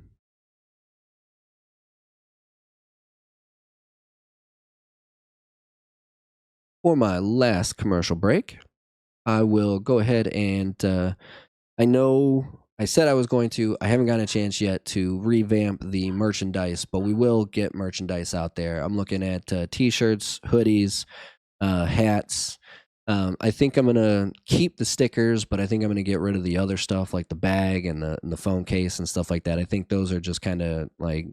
For my last commercial break, I will go ahead and I know I said I was going to. I haven't gotten a chance yet to revamp the merchandise, but we will get merchandise out there. I'm looking at T-shirts, hoodies, hats. I think I'm gonna keep the stickers, but I think I'm gonna get rid of the other stuff like the bag and the phone case and stuff like that. I think those are just kind of like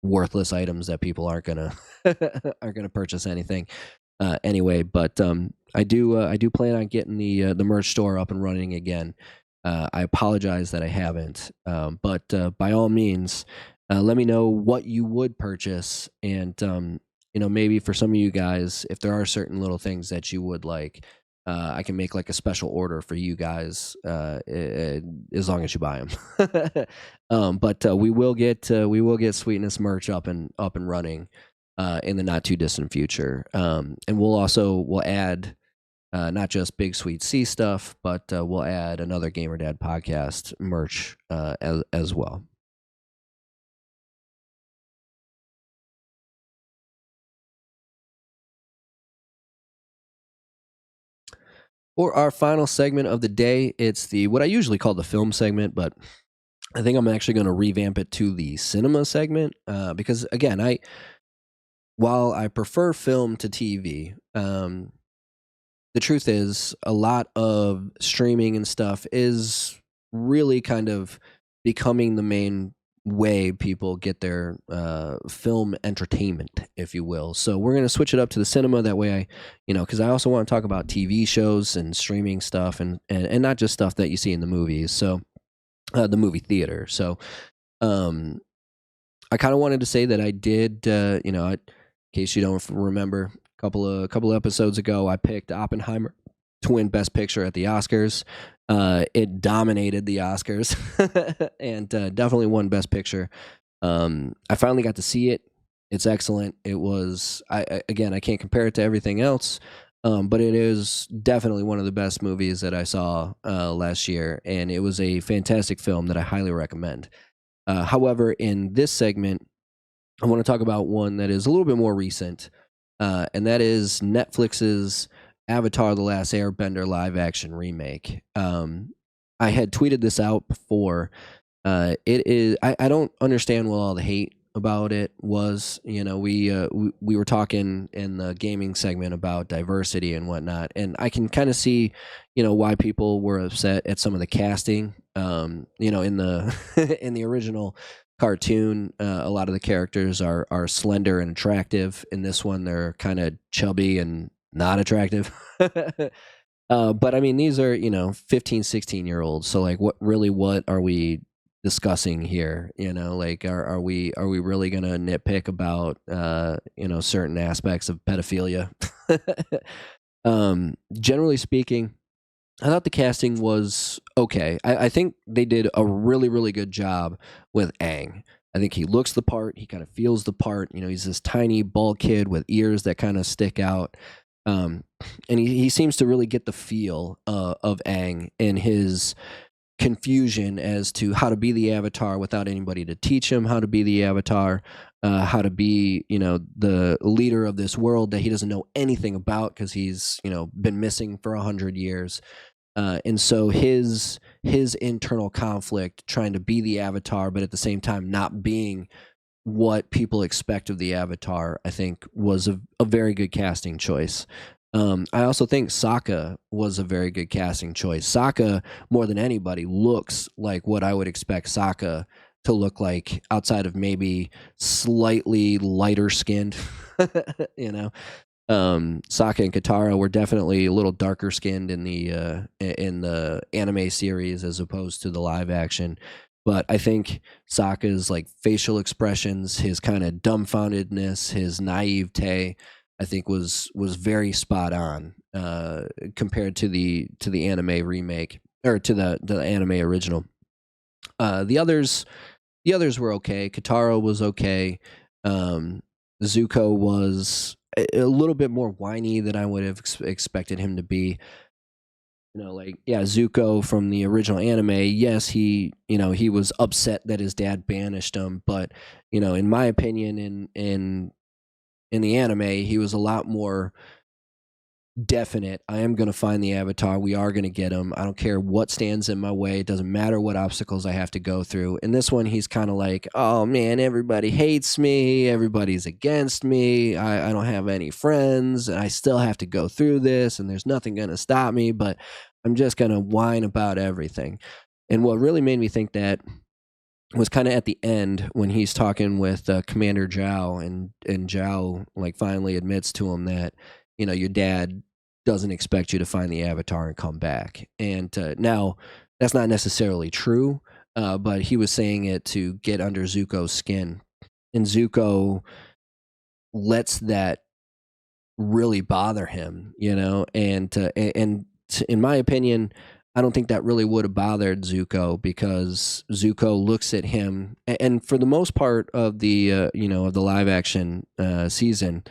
worthless items that people aren't gonna aren't gonna purchase anything anyway. But I do plan on getting the merch store up and running again. I apologize that I haven't, but by all means, let me know what you would purchase, and maybe for some of you guys, if there are certain little things that you would like. I can make like a special order for you guys as long as you buy them. But we will get Sweetness merch up and running in the not too distant future. And we'll add not just BigSweetC stuff, but we'll add another Gamer Dad podcast merch as well. For our final segment of the day, it's the what I usually call the film segment, but I think I'm actually going to revamp it to the cinema segment because again, I while I prefer film to TV, the truth is a lot of streaming and stuff is really kind of becoming the main way people get their film entertainment, if you will. So we're going to switch it up to the cinema. That way because I also want to talk about TV shows and streaming stuff and not just stuff that you see in the movies. So the movie theater. So um, I kind of wanted to say that I did, in case you don't remember, a couple episodes ago, I picked Oppenheimer to win Best Picture at the Oscars. It dominated the Oscars and definitely won Best Picture. I finally got to see it. It's excellent. It was again, I can't compare it to everything else, but it is definitely one of the best movies that I saw last year, and it was a fantastic film that I highly recommend. However, in this segment, I want to talk about one that is a little bit more recent, and that is Netflix's Avatar: The Last Airbender live action remake. I had tweeted this out before. It is. I don't understand what all the hate about it was. We were talking in the gaming segment about diversity and whatnot, and I can kind of see, why people were upset at some of the casting. In the in the original cartoon, a lot of the characters are slender and attractive. In this one, they're kind of chubby and not attractive. But I mean, these are 15, 16-year olds. So like, what are we discussing here? Like, are we really gonna nitpick about certain aspects of pedophilia? Generally speaking, I thought the casting was okay. I think they did a really, really good job with Aang. I think he looks the part. He kind of feels the part. He's this tiny, bald kid with ears that kind of stick out. Um, and he seems to really get the feel of Aang and his confusion as to how to be the Avatar without anybody to teach him how to be the Avatar, how to be, the leader of this world that he doesn't know anything about because he's, been missing for 100 years. And so his internal conflict trying to be the Avatar, but at the same time not being what people expect of the Avatar, I think was a very good casting choice. I also think Sokka was a very good casting choice. Sokka, more than anybody, looks like what I would expect Sokka to look like outside of maybe slightly lighter skinned. you know, Sokka and Katara were definitely a little darker skinned in the anime series as opposed to the live action. But I think Sokka's like facial expressions, his kind of dumbfoundedness, his naivete, I think was very spot on compared to the anime remake or to the anime original. The others were okay. Katara was okay. Um, Zuko was a little bit more whiny than I would have expected him to be. Like, yeah, Zuko from the original anime, yes, he was upset that his dad banished him, but in my opinion, in the anime, he was a lot more definite. I am going to find the Avatar. We are going to get him. I don't care what stands in my way. It doesn't matter what obstacles I have to go through. In this one, he's kind of like, oh man, everybody hates me. Everybody's against me. I don't have any friends. And I still have to go through this, and there's nothing going to stop me, but I'm just going to whine about everything. And what really made me think that was kind of at the end when he's talking with Commander Zhao, and Zhao like finally admits to him that your dad doesn't expect you to find the Avatar and come back. And now that's not necessarily true, but he was saying it to get under Zuko's skin, and Zuko lets that really bother him, and in my opinion, I don't think that really would have bothered Zuko, because Zuko looks at him, and for the most part of the of the live action season,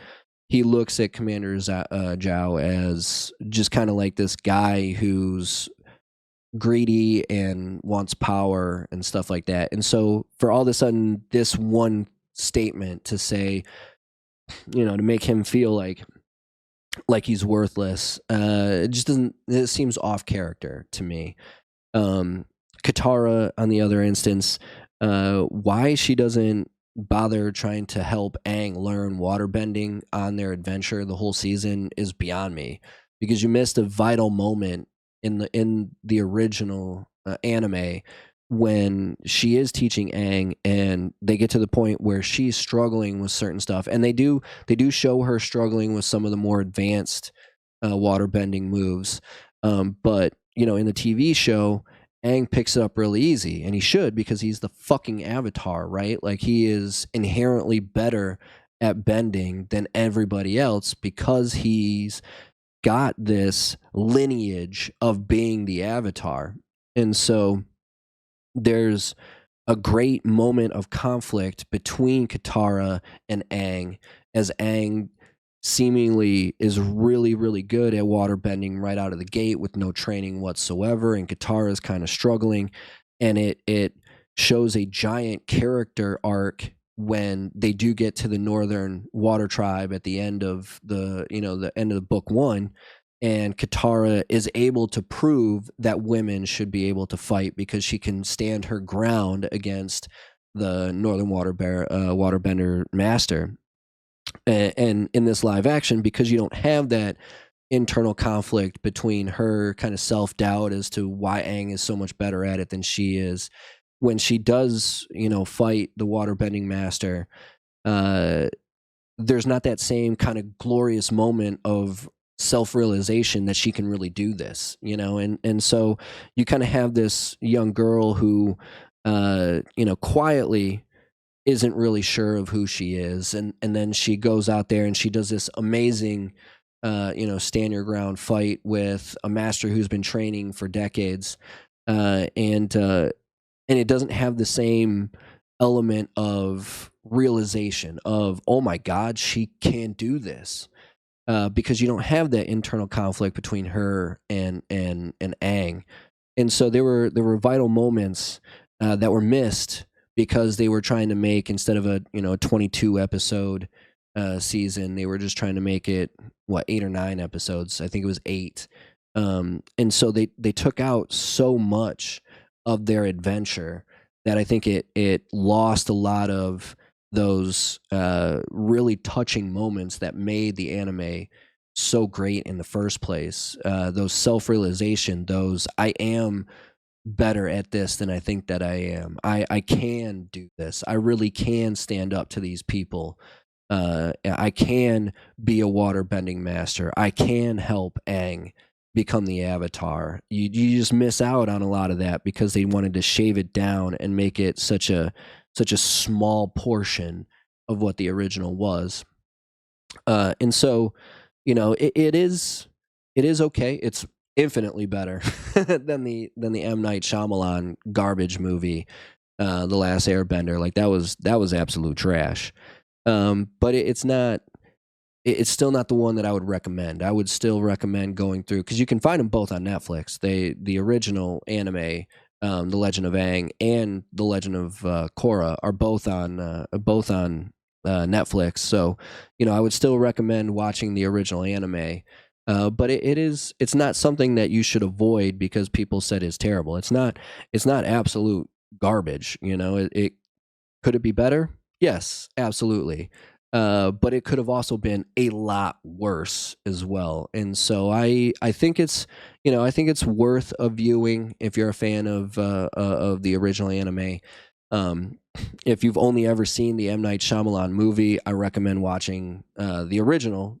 he looks at Commander Zhao as just kind of like this guy who's greedy and wants power and stuff like that. And so for all of a sudden, this one statement to say, to make him feel like he's worthless, it just doesn't. It seems off character to me. Um, Katara, on the other instance, why she doesn't bother trying to help Aang learn waterbending on their adventure the whole season is beyond me. Because you missed a vital moment in the original anime, when she is teaching Aang, and they get to the point where she's struggling with certain stuff, and they do show her struggling with some of the more advanced water bending moves. But in the TV show, Aang picks it up really easy, and he should, because he's the fucking Avatar, right? Like, he is inherently better at bending than everybody else, because he's got this lineage of being the Avatar. And so there's a great moment of conflict between Katara and Aang, as Aang seemingly is really, really good at waterbending right out of the gate with no training whatsoever, and Katara is kind of struggling. And it shows a giant character arc when they do get to the Northern Water Tribe at the end of the end of the book one, and Katara is able to prove that women should be able to fight, because she can stand her ground against the Northern Waterbender master. And in this live action, because you don't have that internal conflict between her kind of self doubt as to why Aang is so much better at it than she is, when she does fight the waterbending master, uh, there's not that same kind of glorious moment of self-realization that she can really do this, and so you kind of have this young girl who quietly isn't really sure of who she is, and then she goes out there and she does this amazing stand your ground fight with a master who's been training for decades, and it doesn't have the same element of realization of, oh my god, she can do this, because you don't have that internal conflict between her and Aang. And so there were vital moments that were missed, because they were trying to make, instead of a 22 episode season, they were just trying to make it, what, 8 or 9 episodes. I think it was 8. And so they took out so much of their adventure that I think it lost a lot of those really touching moments that made the anime so great in the first place. Those self-realization, those, I am better at this than I think that I am. I can do this. I really can stand up to these people. I can be a water bending master. I can help Aang become the Avatar. You just miss out on a lot of that, because they wanted to shave it down and make it such a small portion of what the original was. And so, it is okay. It's infinitely better than the M Night Shyamalan garbage movie, The Last Airbender. Like, that was absolute trash. But it's not. It's still not the one that I would recommend. I would still recommend going through, because you can find them both on Netflix. The original anime, The Legend of Aang, and The Legend of Korra are both on Netflix. So I would still recommend watching the original anime. But it's not something that you should avoid because people said it's terrible. It's not absolute garbage. It could it be better? Yes, absolutely. But it could have also been a lot worse as well. And so I think it's worth a viewing if you're a fan of the original anime. Um, if you've only ever seen the M Night Shyamalan movie, I recommend watching the original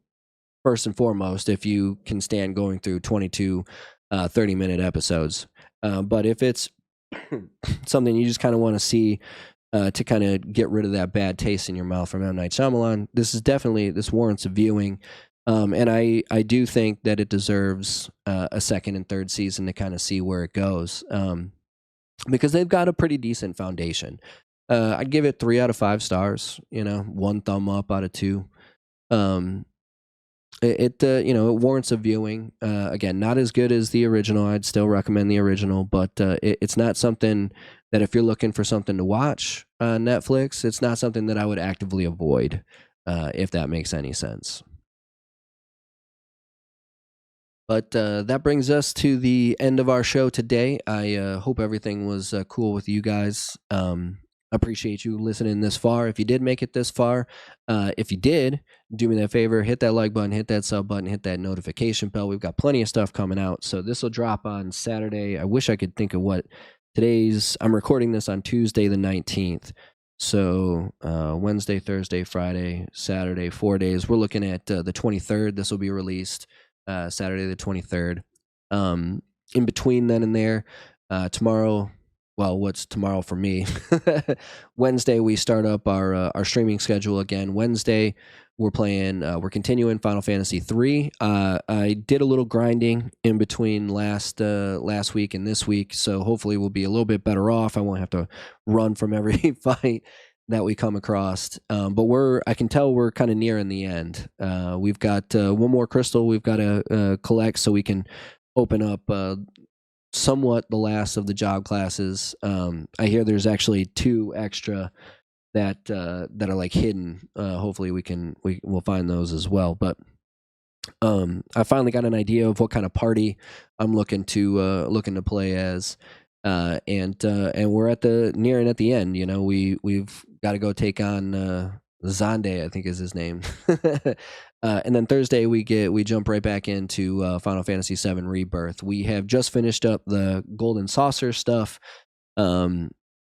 first and foremost if you can stand going through 22 30-minute episodes. But if it's something you just kind of want to see to kind of get rid of that bad taste in your mouth from M. Night Shyamalan, this warrants a viewing. And I do think that it deserves a second and third season to kind of see where it goes, because they've got a pretty decent foundation. I'd give it 3 out of 5 stars. One thumb up out of two. Um, it warrants a viewing. Again, not as good as the original. I'd still recommend the original, but it's not something that if you're looking for something to watch on Netflix, it's not something that I would actively avoid, if that makes any sense. But that brings us to the end of our show today. I hope everything was cool with you guys. Appreciate you listening this far. If you did make it this far, if you did, do me that favor, hit that like button, hit that sub button, hit that notification bell. We've got plenty of stuff coming out. So this will drop on Saturday. I wish I could think of what I'm recording this on Tuesday the 19th. So Wednesday, Thursday, Friday, Saturday, 4 days. We're looking at the 23rd. This will be released Saturday the 23rd. In between then and there, tomorrow, well, what's tomorrow for me? Wednesday, we start up our streaming schedule again. Wednesday, we're continuing Final Fantasy 3. I did a little grinding in between last week and this week, so hopefully we'll be a little bit better off. I won't have to run from every fight that we come across. But I can tell we're kind of nearing the end. We've got one more crystal we've got to collect so we can open up somewhat the last of the job classes. I hear there's actually 2 extra that are like hidden. Hopefully we'll find those as well. But I finally got an idea of what kind of party I'm looking to play as. And we're nearing at the end. We've got to go take on Zande, I think is his name. And then Thursday we jump right back into Final Fantasy VII Rebirth. We have just finished up the Golden Saucer stuff.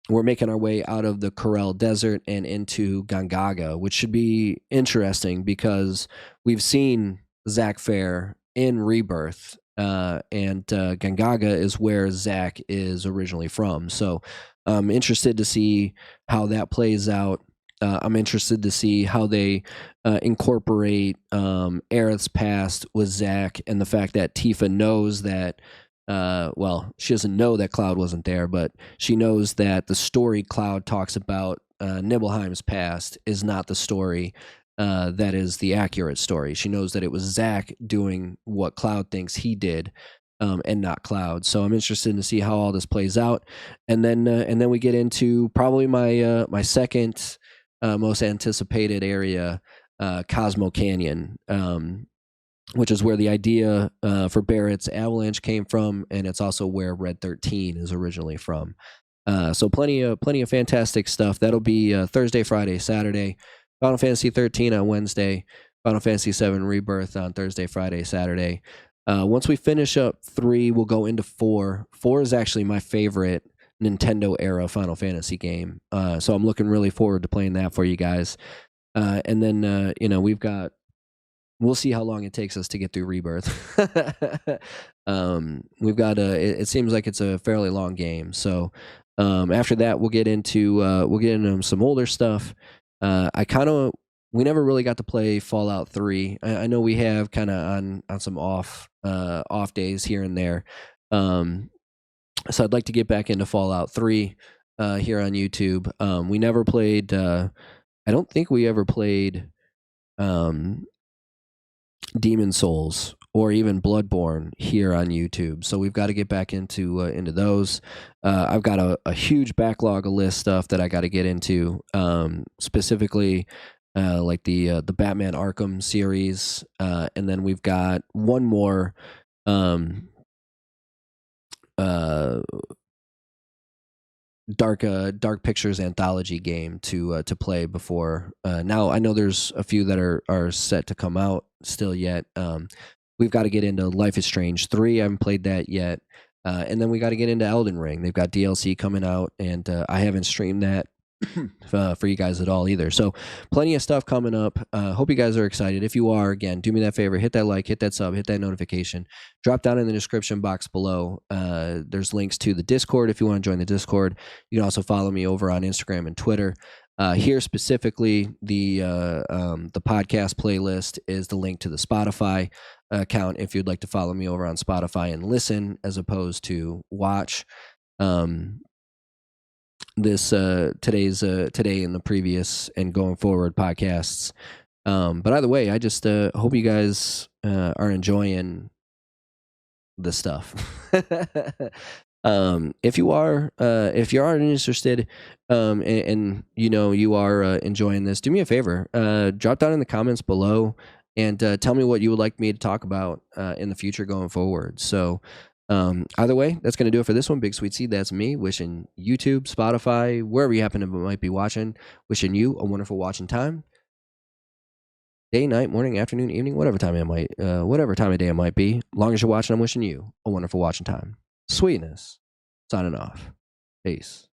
We're making our way out of the Corel Desert and into Gangaga, which should be interesting because we've seen Zack Fair in Rebirth, and Gangaga is where Zack is originally from. So I'm interested to see how that plays out. I'm interested to see how they incorporate Aerith's past with Zack and the fact that Tifa knows that. She doesn't know that Cloud wasn't there, but she knows that the story Cloud talks about, Nibelheim's past, is not the story that is the accurate story. She knows that it was Zack doing what Cloud thinks he did, and not Cloud. So I'm interested to see how all this plays out, and then we get into probably my second most anticipated area, Cosmo Canyon. Which is where the idea for Barrett's Avalanche came from, and it's also where Red 13 is originally from. So plenty of fantastic stuff. That'll be Thursday, Friday, Saturday. Final Fantasy 13 on Wednesday. Final Fantasy 7 Rebirth on Thursday, Friday, Saturday. Once we finish up 3, we'll go into 4. 4 is actually my favorite Nintendo era Final Fantasy game. So I'm looking really forward to playing that for you guys. And then we'll see how long it takes us to get through Rebirth. We've got it seems like it's a fairly long game. So after that, we'll get into some older stuff. We never really got to play Fallout 3. I know we have kind of on some off days here and there. So I'd like to get back into Fallout 3 here on YouTube. We never played. I don't think we ever played Demon Souls or even Bloodborne here on YouTube. So we've got to get back into those. I've got a huge backlog of list stuff that I got to get into. Specifically, like the Batman Arkham series, and then we've got one more um, uh, Dark Pictures anthology game to play before. Now I know there's a few that are set to come out still yet. We've got to get into Life is Strange 3. I haven't played that yet. And then we got to get into Elden Ring. They've got DLC coming out, and I haven't streamed that for you guys at all either. So plenty of stuff coming up. Hope you guys are excited. If you are, again, do me that favor, hit that like, hit that sub, hit that notification. Drop down in the description box below. There's links to the Discord if you want to join the Discord. You can also follow me over on Instagram and Twitter. Here specifically, the podcast playlist is the link to the Spotify account if you'd like to follow me over on Spotify and listen as opposed to watch. This today and the previous and going forward podcasts. But either way, I just hope you guys are enjoying this stuff. If you are interested, and you know you are enjoying this, do me a favor. Drop down in the comments below and tell me what you would like me to talk about in the future going forward. So either way, that's going to do it for this one. BigSweetC, that's me, wishing YouTube, Spotify, wherever you happen to might be watching, wishing you a wonderful watching time. Day, night, morning, afternoon, evening, whatever time of day it might be. As long as you're watching, I'm wishing you a wonderful watching time. Sweetness. Signing off. Peace.